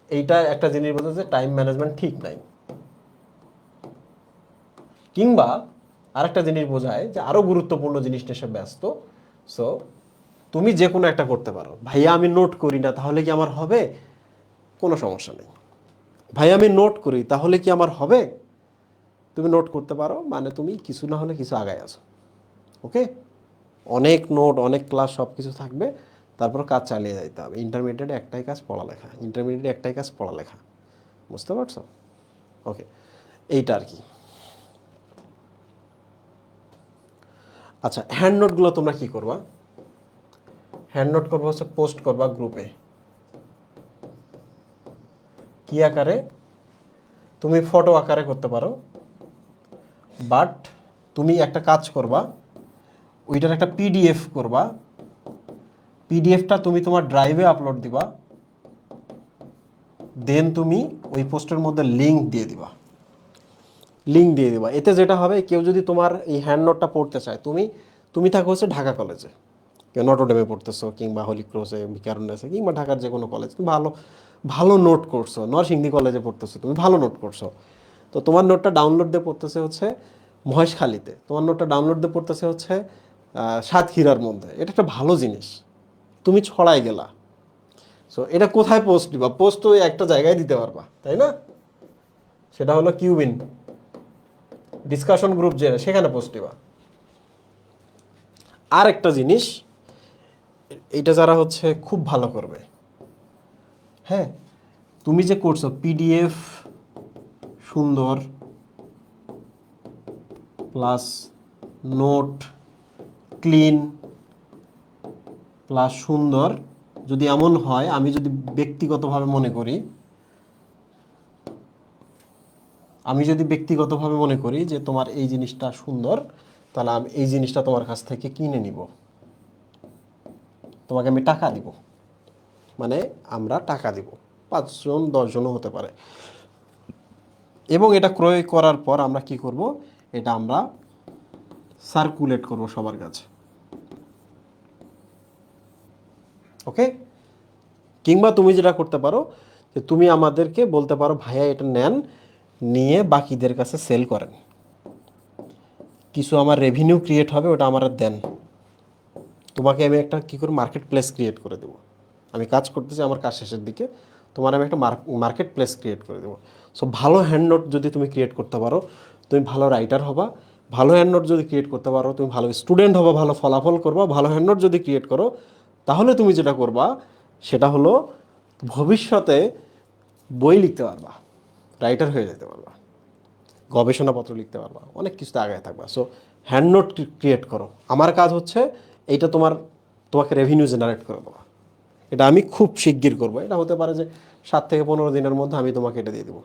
এইটা একটা জিনিস বোঝা যায় টাইম ম্যানেজমেন্ট ঠিক নাই। কিংবা আরেকটা জিনিস বোঝায় যে আরো গুরুত্বপূর্ণ জিনিসটা সে ব্যস্ত। সো তুমি যে কোনো একটা করতে পারো, ভাইয়া আমি নোট করি না তাহলে কি আমার হবে? কোনো সমস্যা নেই। ভাই আমি নোট করি তাহলে কি আমার হবে? তুমি নোট করতে পারো, মানে তুমি কিছু না হলে কিছু আগায় আছো। ওকে, অনেক নোট, অনেক ক্লাস, সব কিছু থাকবে, তারপর কাজ চালিয়ে যাইতে হবে। ইন্টারমিডিয়েটে একটাই কাজ পড়ালেখা। বুঝতে পারছো? ওকে, এইটা আর কি। আচ্ছা, হ্যান্ড নোটগুলো তোমরা কি করবা? হ্যান্ড নোট করবো হচ্ছে পোস্ট করবা গ্রুপে। কি আকারে? তুমি ফটো আকারে করতে পারো, বাট তুমি একটা কাজ করবা, ওইটার একটা পিডিএফ করবা। পিডিএফটা তুমি তোমার ড্রাইভে আপলোড দিবা, দেন তুমি ওই পোস্টের মধ্যে লিঙ্ক দিয়ে দিবা। এতে যেটা হবে, কেউ যদি তোমার এই হ্যান্ড নোটটা পড়তে চায়, তুমি থাকো হচ্ছে ঢাকা কলেজে, কেউ নটরডেমে পড়তেছো কিংবা হলি ক্রসে, ভিকারুন্ডাসে, কিংবা ঢাকার যে কোনো কলেজ, তুমি ভালো ভালো নোট করছো, নরসিংদী কলেজে পড়তেছো, তুমি ভালো নোট করছো, তো তোমার নোটটা ডাউনলোড দিয়ে পড়তেছে হচ্ছে মহেশখালীতে, তোমার নোটটা ডাউনলোড দিয়ে পড়তেছে হচ্ছে সাতক্ষীরার মধ্যে। এটা একটা ভালো জিনিস, তুমি ছড়াই গেলা। সো এটা কোথায় পোস্ট দিবা? পোস্ট তো একটা জায়গায় দিতে পারবা, তাই না? সেটা হলো কিউবিন ডিসকাশন গ্রুপ, যে সেখানে পোস্ট দিবা। আর একটা জিনিস, এটা যারা হচ্ছে খুব ভালো করবে, হ্যাঁ, তুমি যে করছো পিডিএফ সুন্দর প্লাস নোট ক্লিন প্লাস সুন্দর, যদি এমন হয়, আমি যদি ব্যক্তিগতভাবে মনে করি আমি যদি ব্যক্তিগতভাবে মনে করি যে তোমার এই জিনিসটা সুন্দর, তাহলে আমি এই জিনিসটা তোমার কাছ থেকে কিনে নিব, তোমাকে আমি টাকা দিব, মানে আমরা টাকা দিব, 5 জন 10 জনও হতে পারে। এবং এটা ক্রয় করার পর আমরা কি করব, এটা আমরা সার্কুলেট করব সবার কাছে, ওকে। কিংবা তুমি যেটা করতে পারো যে তুমি আমাদেরকে বলতে পারো ভাইয়া এটা নেন, নিয়ে বাকিদের কাছে সেল করেন, কিছু আমার রেভিনিউ ক্রিয়েট হবে, ওটা আমার দেন। তোমাকে আমি একটা কী করে মার্কেট প্লেস ক্রিয়েট করে দেবো, আমি কাজ করতেছি আমার কাজ শেষের দিকে, তোমার আমি একটা মার্কেট প্লেস ক্রিয়েট করে দেবো। সো ভালো হ্যান্ড নোট যদি তুমি ক্রিয়েট করতে পারো, তুমি ভালো রাইটার হবা। ভালো হ্যান্ড নোট যদি ক্রিয়েট করতে পারো, তুমি ভালো স্টুডেন্ট হবা, ভালো ফলাফল করবা। ভালো হ্যান্ড নোট যদি ক্রিয়েট করো, তাহলে তুমি যেটা করবা সেটা হলো ভবিষ্যতে বই লিখতে পারবা, রাইটার হয়ে যেতে পারবা, গবেষণাপত্র লিখতে পারবা, অনেক কিছুতে আগায় থাকবা। সো হ্যান্ড নোট ক্রিয়েট করো। আমার কাজ হচ্ছে এইটা তোমাকে রেভিনিউ জেনারেট করে দেওয়া। এটা আমি খুব শিগগির করবো, এটা হতে পারে যে 7 থেকে 15 দিনের মধ্যে আমি তোমাকে এটা দিয়ে দেবো,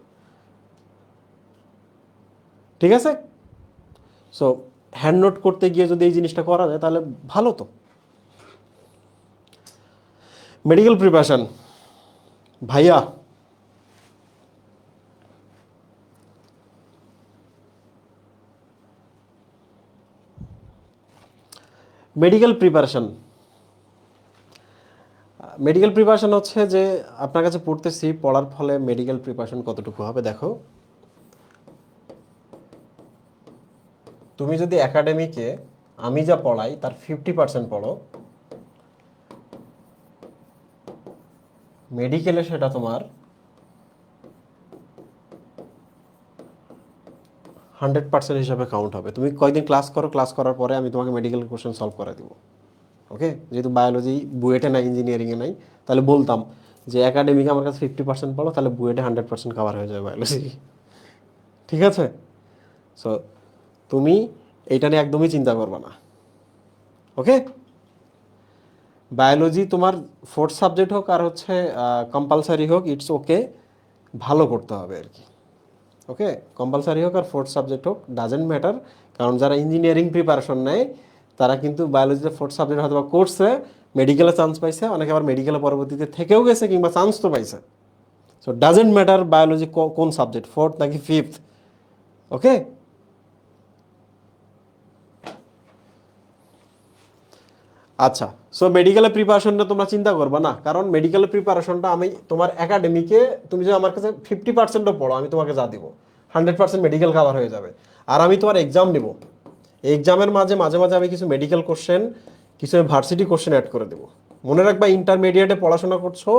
ঠিক আছে। সো হ্যান্ড নোট করতে গিয়ে যদি এই জিনিসটা করা যায় তাহলে ভালো। তো মেডিকেল প্রিপারেশন ভাইয়া, মেডিকেল প্রিপারেশন মেডিকেল প্রিপারেশন হচ্ছে যে আপনার কাছে পড়তেছি, পড়ার ফলে মেডিকেল প্রিপারেশন কতটুকু হবে দেখো। তুমি যদি একাডেমিকে আমি যা পড়াই তার 50% পড়ো, মেডিকেলে সেটা তোমার 100% হিসাবে কাউন্ট হবে। তুমি কয়েকদিন ক্লাস করো, ক্লাস করার পরে আমি তোমাকে মেডিকেল কোশ্চেন সলভ করে দিব, ওকে। যেহেতু বায়োলজি বুয়েটে নাই, ইঞ্জিনিয়ারিংয়ে নাই, তাহলে বলতাম যে একাডেমিকে আমার কাছে 50% পড়ো, তাহলে বুয়েটে 100% কভার হয়ে যাবে বায়োলজি, ঠিক আছে। সো তুমি এইটা নিয়ে একদমই চিন্তা করবে না, ওকে। বায়োলজি তোমার 4th সাবজেক্ট হোক আর হচ্ছে কম্পালসারি হোক, ইটস ওকে, ভালো করতে হবে আর কি, ওকে। কম্পালসারি হোক আর 4th সাবজেক্ট হোক, ডাজেন্ট ম্যাটার। কারণ যারা ইঞ্জিনিয়ারিং প্রিপারেশন নেয় তারা কিন্তু বায়োলজিতে 4th সাবজেক্ট হয়তো বা করছে, মেডিকেলে চান্স পাইছে, অনেকে আবার মেডিকেলে পরবর্তীতে থেকেও গেছে কিংবা চান্স তো পাইছে। সো ডাজেন্ট ম্যাটার বায়োলজি কোন সাবজেক্ট, 4th নাকি 5th, ওকে। আচ্ছা, সো মেডিকেলের প্রিপারেশনটা তোমরা চিন্তা করবা না, কারণ মেডিকেলের প্রিপারেশনটা আমি তোমার একাডেমিকে, তুমি যদি আমার কাছে 50%ও পড়ো, আমি তোমাকে যা দিব 100% মেডিকেল কাভার হয়ে যাবে। আর আমি তোমার এক্সাম নেব, এই এক্সামের মাঝে মাঝে মাঝে আমি কিছু মেডিকেল কোশ্চেন, কিছু ভার্সিটি কোশ্চেন অ্যাড করে দেবো। মনে রাখবা, ইন্টারমিডিয়েটে পড়াশোনা করছো,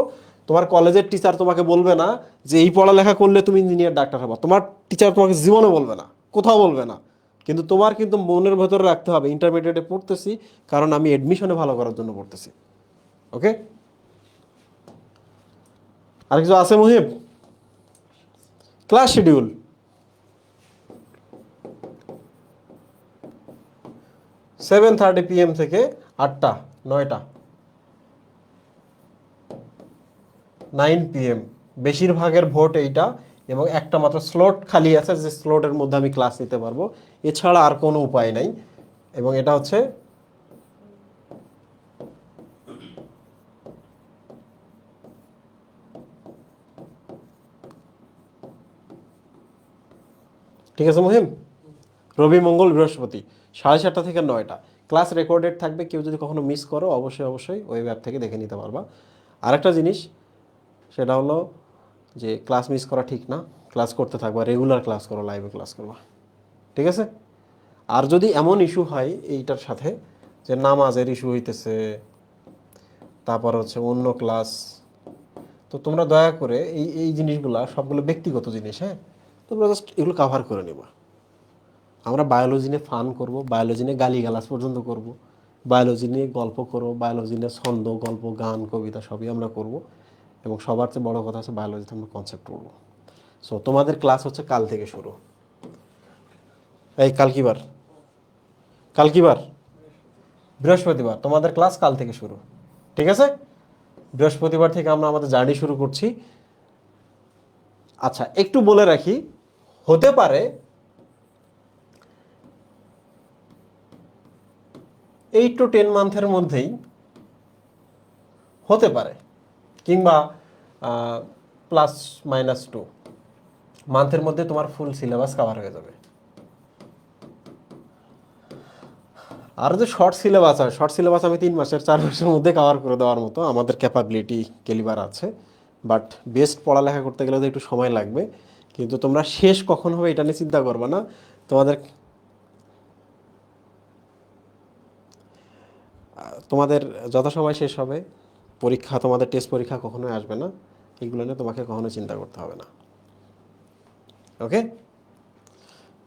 তোমার কলেজের টিচার তোমাকে বলবে না যে এই পড়ালেখা করলে তুমি ইঞ্জিনিয়ার ডাক্তার হবা, তোমার টিচার তোমাকে জীবনে বলবে না, কোথাও বলবে না। কিন্তু তোমার কিন্তু মনের ভেতরে রাখতে হবে ইন্টারমিডিয়েটে পড়তেছি কারণ আমি এডমিশনে ভালো করার জন্য পড়তেছি, ওকে। আর কিছু আছে মুহিব? ক্লাস শিডিউল 7:30 PM থেকে 8টা 9টা 9 PM, বেশিরভাগের ভোট এইটা। এবং একটা মাত্র স্লট খালি আছে, যে স্লটের মধ্যে আমি ক্লাস নিতে পারবো, এছাড়া আর কোনো উপায় নাই। এবং এটা হচ্ছে ঠিক আছে মহিম, রবি মঙ্গল বৃহস্পতি 7:30 থেকে 9টা ক্লাস রেকর্ডেড থাকবে। কেউ যদি কখনো মিস করো অবশ্যই অবশ্যই ওই অ্যাপ থেকে দেখে নিতে পারবা। আরেকটা জিনিস সেটা হলো যে ক্লাস মিস করা ঠিক না, ক্লাস করতে থাকবা, রেগুলার ক্লাস করো, লাইভে ক্লাস করবা, ঠিক আছে। আর যদি এমন ইস্যু হয় এইটার সাথে যে নামাজের ইস্যু হইতেছে, তারপর হচ্ছে অন্য ক্লাস, তো তোমরা দয়া করে এই এই জিনিসগুলো সবগুলো ব্যক্তিগত জিনিস, হ্যাঁ, তোমরা জাস্ট এগুলো কাভার করে নেবা। আমরা বায়োলজি নিয়ে ফান করব, বায়োলজি নিয়ে গালিগালাজ পর্যন্ত করব, বায়োলজি নিয়ে গল্প করব, বায়োলজি নিয়ে ছন্দ, গল্প, গান, কবিতা সবই আমরা করব। এবং সবার চেয়ে বড় কথা হচ্ছে বায়োলজিতে আমরা কনসেপ্ট পড়ব। সো তোমাদের ক্লাস হচ্ছে কাল থেকে শুরু। এই কাল কি বার? কাল কি বার? বৃহস্পতিবার। তোমাদের ক্লাস কাল থেকে শুরু, ঠিক আছে। বৃহস্পতিবার থেকে আমরা আমাদের জার্নি শুরু করছি। আচ্ছা, একটু বলে রাখি, হতে পারে 8 to 10 মান্থের মধ্যেই হতে পারে, কিংবা +-2 মান্থের মধ্যে তোমার ফুল সিলেবাস কভার হয়ে যাবে। আর যে শর্ট সিলেবাস হয়, শর্ট সিলেবাস আমি 3 মাসের 4 মাসের মধ্যে কভার করে দেওয়ার মতো আমাদের ক্যাপাবিলিটি ক্যালিবার আছে, বাট বেস্ট পড়ালেখা করতে গেলে তো একটু সময় লাগবে। কিন্তু তোমরা শেষ কখন হবে এটা নিয়ে চিন্তা করবে না, তোমাদের তোমাদের যথাসময় শেষ হবে। পরীক্ষা, তোমাদের টেস্ট পরীক্ষা কখনোই আসবে না, এগুলো নিয়ে তোমাকে কখনো চিন্তা করতে হবে না। ওকে,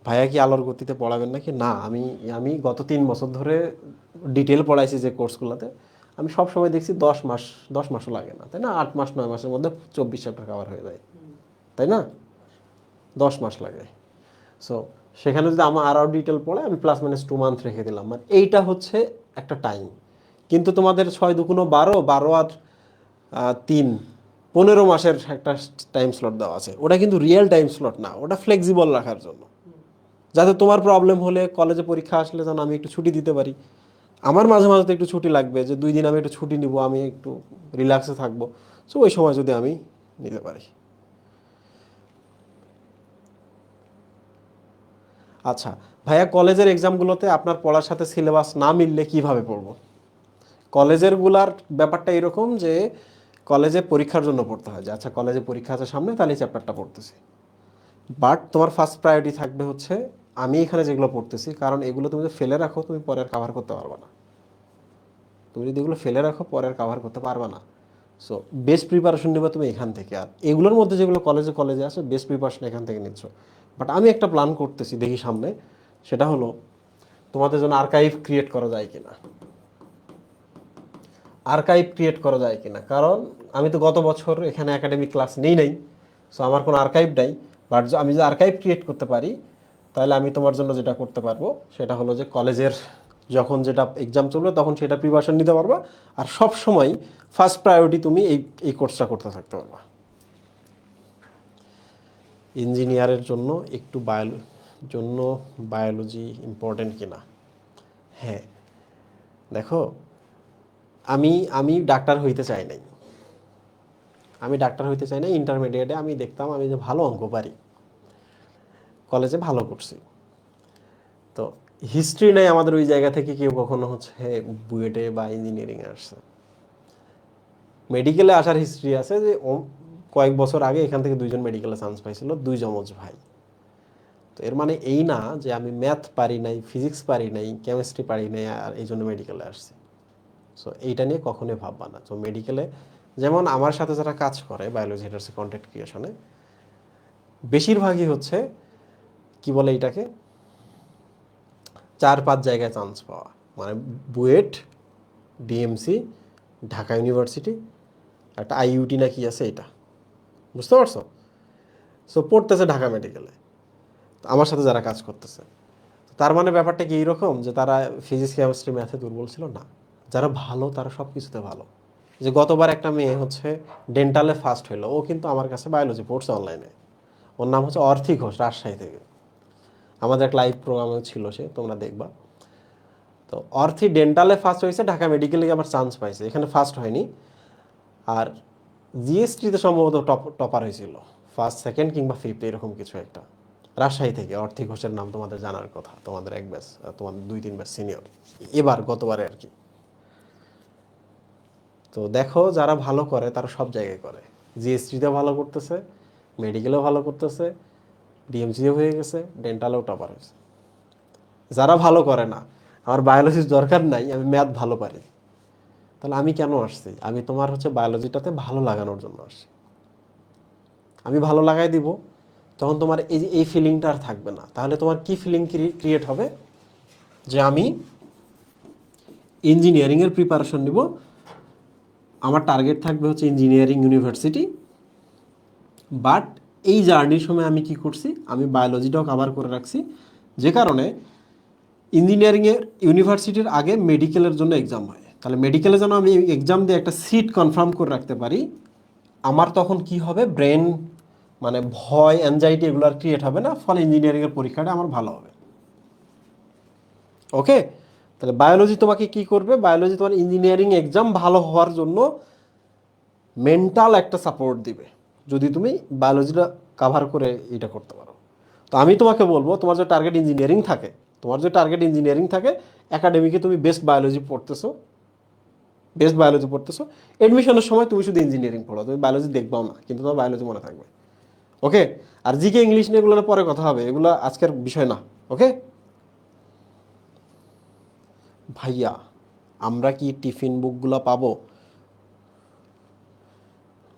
ভাইয়া কি আলোর গতিতে পড়াবেন নাকি? না, আমি আমি গত 3 বছর ধরে ডিটেল পড়াইছি যে কোর্সগুলোতে, আমি সব সময় দেখছি 10 মাসও লাগে না, তাই না? 8 মাস 9 মাসের মধ্যে 24 চ্যাপ্টার কভার হয়ে যায়, তাই না? 10 মাস লাগে। সো সেখানে যদি আমার আরও ডিটেল পড়ে, আমি +-2 মান্থ রেখে দিলাম, মানে এইটা হচ্ছে একটা টাইম। কিন্তু তোমাদের 6×2=12, 12 আর 3 15 মাসের একটা টাইম স্লট দেওয়া আছে। ওটা কিন্তু রিয়েল টাইম স্লট না, ওটা ফ্লেক্সিবল রাখার জন্য, যাতে তোমার প্রবলেম হলে কলেজে পরীক্ষা আসলে যেন আমি একটু ছুটি দিতে পারি। আমার মাঝে মাঝে তো একটু ছুটি লাগবে, যে 2 দিন আমি একটু ছুটি নিব, আমি একটু রিল্যাক্সে থাকবো। সো ওই সময় যদি আমি নিতে পারি। আচ্ছা ভাইয়া, কলেজের এক্সামগুলোতে আপনার পড়ার সাথে সিলেবাস না মিললে কিভাবে পড়বো? কলেজের গুলার ব্যাপারটা এরকম যে কলেজে পরীক্ষার জন্য পড়তে হয়, যে আচ্ছা কলেজে পরীক্ষা আছে সামনে, তাহলে এই চ্যাপ্টারটা পড়তেছি। বাট তোমার ফার্স্ট প্রায়োরিটি থাকবে হচ্ছে আমি এখানে যেগুলো পড়তেছি, কারণ এগুলো তুমি যদি ফেলে রাখো তুমি পরে আর কাভার করতে পারবে না। তুমি যদি এগুলো ফেলে রাখো পরে আর কাভার করতে পারবে না। সো বেস্ট প্রিপারেশন নেবে তুমি এখান থেকে। আর এগুলোর মধ্যে যেগুলো কলেজে কলেজে আছে, বেস্ট প্রিপারেশন এখান থেকে নিচ্ছ। বাট আমি একটা প্ল্যান করতেছি, দেখি সামনে, সেটা হলো তোমাদের জন্য আর্কাইভ ক্রিয়েট করা যায় কিনা। আর্কাইভ ক্রিয়েট করা যায় কিনা, কারণ আমি তো গত বছর এখানে একাডেমিক ক্লাস নেই নাই, সো আমার কোনো আর্কাইভ নাই। বাট আমি যদি আর্কাইভ ক্রিয়েট করতে পারি, তাহলে আমি তোমার জন্য যেটা করতে পারবো সেটা হলো যে কলেজের যখন যেটা এক্সাম চলবে তখন সেটা প্রিপারেশন নিতে পারবা। আর সব সময় ফার্স্ট প্রায়োরিটি তুমি এই এই কোর্সটা করতে থাকতে পারবা। ইঞ্জিনিয়ারের জন্য একটু বায়োলজি ইম্পর্টেন্ট কিনা? হ্যাঁ, দেখো, আমি আমি ডাক্তার হইতে চাই নাই। আমি ডাক্তার হইতে চাই না। ইন্টারমিডিয়েটে আমি দেখতাম আমি যে ভালো অঙ্ক পারি, কলেজে ভালো করছি। তো হিস্ট্রি নেই আমাদের ওই জায়গা থেকে কেউ কখনো হচ্ছে বুয়েটে বা ইঞ্জিনিয়ারিংয়ে আসছে। মেডিকেলে আসার হিস্ট্রি আছে, যে কয়েক বছর আগে এখান থেকে 2জন মেডিকেলে চান্স পাইছিল, 2 যমজ ভাই। তো এর মানে এই না যে আমি ম্যাথ পারি নাই, ফিজিক্স পারি নাই, কেমিস্ট্রি পারি নাই আর এই জন্য মেডিকেলে আসছি। সো এইটা নিয়ে কখনোই ভাববা না। তো মেডিকেলে যেমন আমার সাথে যারা কাজ করে বায়োলজি হেডার্সে কন্টেন্ট ক্রিয়েশনে, বেশিরভাগই হচ্ছে কি বলে এটাকে 4-5 জায়গায় চান্স পাওয়া, মানে বুয়েট, ডিএমসি, ঢাকা ইউনিভার্সিটি, একটা আইইউটি না কি আছে এটা, বুঝতে পারছো? সো পড়তেছে ঢাকা মেডিকেলে আমার সাথে যারা কাজ করতেছে। তার মানে ব্যাপারটা কি এইরকম যে তারা ফিজিক্স কেমিস্ট্রি ম্যাথে দুর্বল ছিল না, যারা ভালো তারা সব কিছুতে ভালো। যে গতবার একটা মেয়ে হচ্ছে ডেন্টালে ফার্স্ট হইলো, ও কিন্তু আমার কাছে বায়োলজি পড়ছে অনলাইনে। ওর নাম হচ্ছে অর্থী ঘোষ, রাজশাহী থেকে। আমাদের এক লাইভ প্রোগ্রামে ছিল সে, তোমরা দেখবা। তো অর্থী ডেন্টালে ফার্স্ট হয়েছে, ঢাকা মেডিকেলে আবার চান্স পাইছে, এখানে ফার্স্ট হয়নি। আর জিএসটিতে সম্ভবত টপার হয়েছিল, ফার্স্ট সেকেন্ড কিংবা ফিফথ এরকম কিছু একটা। রাজশাহী থেকে অর্থী ঘোষের নাম তোমাদের জানার কথা, তোমাদের এক ব্যাচ, তোমাদের 2-3 ব্যাচ সিনিয়র, এবার গতবারে আর কি। তো দেখো, যারা ভালো করে তারা সব জায়গায় করে। জিএসটিতে ভালো করতেছে, মেডিকেলেও ভালো করতেছে, ডিএমসিও হয়ে গেছে, ডেন্টালেও টপার হয়েছে। যারা ভালো করে না, আমার বায়োলজির দরকার নাই, আমি ম্যাথ ভালো পারি, তাহলে আমি কেন আসছি? আমি তোমার হচ্ছে বায়োলজিটাতে ভালো লাগানোর জন্য আসছি। আমি ভালো লাগাই দিব, তখন তোমার এই যে এই ফিলিংটা আর থাকবে না। তাহলে তোমার কি ফিলিং ক্রিয়েট হবে? যে আমি ইঞ্জিনিয়ারিংয়ের প্রিপারেশন নিব, আমার টার্গেট থাকবে হচ্ছে ইঞ্জিনিয়ারিং ইউনিভার্সিটি। বাট এই জার্নির সময় আমি কি করছি, আমি বায়োলজিটাও কভার করে রাখছি, যে কারণে ইঞ্জিনিয়ারিংয়ের ইউনিভার্সিটির আগে মেডিকেলের জন্য এক্সাম হয়। তাহলে মেডিকেলে যেন আমি এক্সাম দিয়ে একটা সিট কনফার্ম করে রাখতে পারি, আমার তখন কি হবে, ব্রেন মানে ভয় অ্যাংজাইটি এগুলো আর ক্রিয়েট হবে না, ফলে ইঞ্জিনিয়ারিংয়ের পরীক্ষাটা আমার ভালো হবে। ওকে, তাহলে বায়োলজি তোমাকে কি করবে, বায়োলজি তোমার ইঞ্জিনিয়ারিং এক্সাম ভালো হওয়ার জন্য মেন্টাল একটা সাপোর্ট দিবে, যদি তুমি বায়োলজিটা কাভার করে এটা করতে পারো। তো আমি তোমাকে বলবো, তোমার যে টার্গেট ইঞ্জিনিয়ারিং থাকে, একাডেমিকে তুমি বেস্ট বায়োলজি পড়তেছো, এডমিশনের সময় তুমি শুধু ইঞ্জিনিয়ারিং পড়ো, তুমি বায়োলজি দেখবাও না, কিন্তু তোমার বায়োলজি মনে থাকবে। ওকে, আর জিকে ইংলিশ নিয়ে এগুলোর পরে কথা হবে, এগুলো আজকের বিষয় না। ওকে ভাইয়া, আমরা কি টিফিন বুকগুলো পাবো?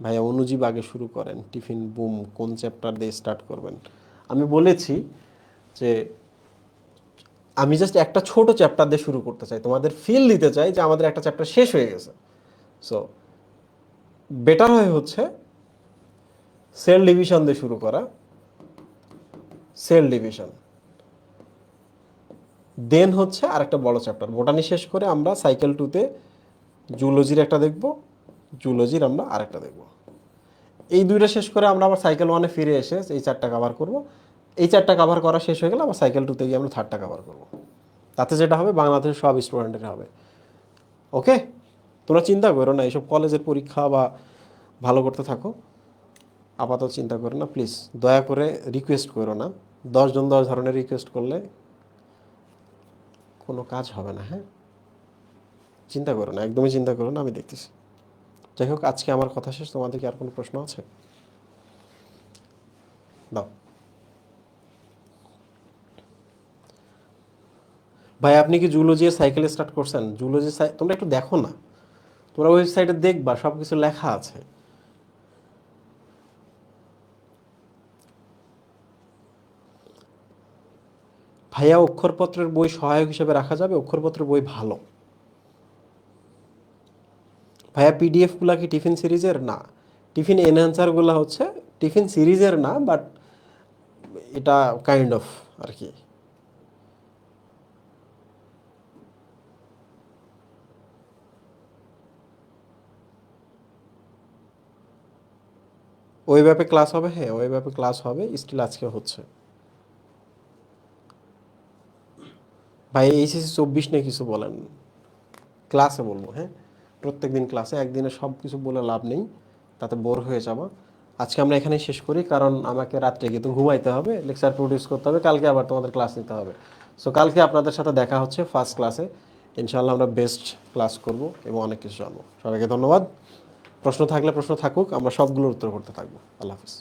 ভাইয়া অনুজীব আগে শুরু করেন, টিফিন বুম কোন চ্যাপ্টার দিয়ে স্টার্ট করবেন? আমি বলেছি যে আমি জাস্ট একটা ছোট চ্যাপ্টার দিয়ে শুরু করতে চাই, তোমাদের ফিল দিতে চাই যে আমাদের একটা চ্যাপ্টার শেষ হয়ে গেছে। সো বেটার হচ্ছে সেল ডিভিশন দিয়ে শুরু করা, সেল ডিভিশন, দেন হচ্ছে আরেকটা বড় চ্যাপ্টার বোটানি শেষ করে আমরা সাইকেল 2-তে জুলজির একটা দেখব, জুলজির আমরা আরেকটা দেখব। এই দুইটা শেষ করে আমরা আবার সাইকেল 1-এ ফিরে এসে এই 4টা কভার করব। এই 4টা কভার করা শেষ হয়ে গেলে আবার সাইকেল 2-তে গিয়ে আমরা 3টা কভার করব। তাতে যেটা হবে, বাংলাদেশের সব স্টুডেন্টের হবে। ওকে, তোমরা চিন্তা করো না, এইসব কলেজের পরীক্ষা বা ভালো করতে থাকো, আপাতত চিন্তা করো না প্লিজ, দয়া করে রিকোয়েস্ট করো না। 10 জন 10 ধরনের রিকোয়েস্ট করলে কোনো কাজ হবে না। হ্যাঁ, চিন্তা করো না, একদমই চিন্তা করো না, আমি দেখতেছি। যাই হোক, আজকে আমার কথা শেষ। তোমাদের কি আর কোনো প্রশ্ন আছে? দাও ভাই, আপনি কি জুলজি সাইকেল স্টার্ট করছেন? তোমরা একটু দেখো না, তোমরা ওয়েবসাইটে দেখবা সব কিছু লেখা আছে। ভাইয়া, অক্ষরপত্রের বই সহায়ক হিসেবে রাখা যাবে? অক্ষরপত্রের বই ভালো। ভাইয়া, পিডিএফগুলা কি টিফিন সিরিজের? না, টিফিন এনহ্যান্সারগুলো হচ্ছে টিফিন সিরিজের না, বাট এটা কাইন্ড অফ আর কি। ওই ব্যাপে ক্লাস হবে, হ্যাঁ ওই ব্যাপে ক্লাস হবে, স্টিল আজকে হচ্ছে। ভাই, এইচএসসি 24 নিয়ে কিছু বলেন, ক্লাসে বলবো। হ্যাঁ, প্রত্যেক দিন ক্লাসে, একদিনে সব কিছু বলে লাভ নেই, তাতে বোর হয়ে যাবো। আজকে আমরা এখানে শেষ করি, কারণ আমাকে রাত্রে গিয়ে তো ঘুমাইতে হবে, লেকচার প্রডিউস করতে হবে, কালকে আবার তোমাদের ক্লাস নিতে হবে। সো কালকে আপনাদের সাথে দেখা হচ্ছে ফার্স্ট ক্লাসে। ইনশাআল্লাহ আমরা বেস্ট ক্লাস করব এবং অনেক কিছু জানবো। সবাইকে ধন্যবাদ। প্রশ্ন থাকলে প্রশ্ন থাকুক, আমরা সবগুলোর উত্তর করতে থাকবো। আল্লাহ হাফিজ।